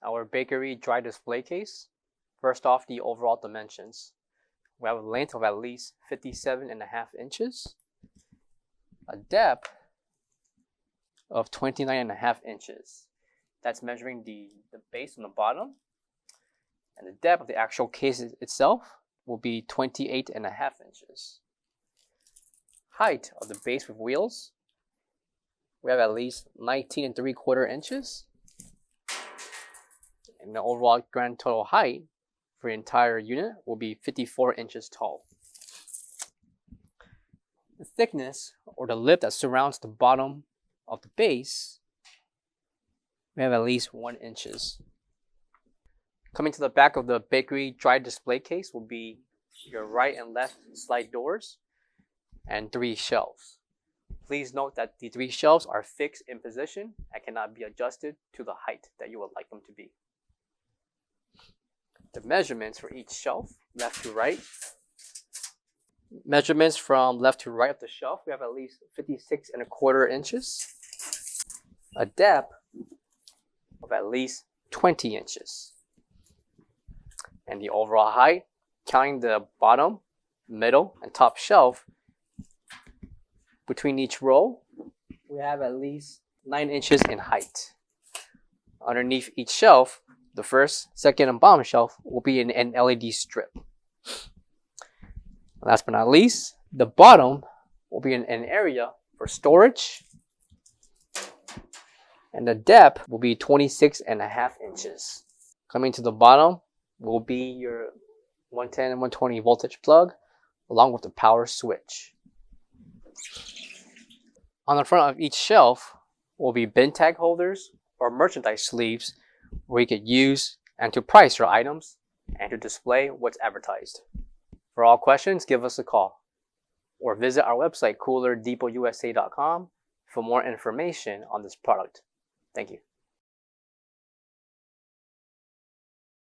our bakery dry display case. First off, the overall dimensions. We have a length of at least 57.5 inches, a depth of 29.5 inches. That's measuring the base on the bottom, and the depth of the actual case itself will be 28.5 inches. Height of the base with wheels, we have at least 19.75 inches, and the overall grand total height for the entire unit will be 54 inches tall. The thickness, or the lip that surrounds the bottom of the base, we have at least 1 inch. Coming to the back of the bakery dry display case will be your right and left slide doors and 3 shelves. Please note that the 3 shelves are fixed in position and cannot be adjusted to the height that you would like them to be. The measurements for each shelf, left to right. Measurements from left to right of the shelf, we have at least 56.25 inches. A depth of at least 20 inches. And the overall height, counting the bottom, middle, and top shelf, between each row, we have at least 9 inches in height. Underneath each shelf, the first, second, and bottom shelf will be an LED strip. Last but not least, the bottom will be an area for storage, and the depth will be 26.5 inches. Coming to the bottom will be your 110 and 120 voltage plug, along with the power switch. On the front of each shelf will be bin tag holders or merchandise sleeves where you could use and to price your items and to display what's advertised. For all questions, give us a call or visit our website coolerdepotUSA.com for more information on this product. Thank you.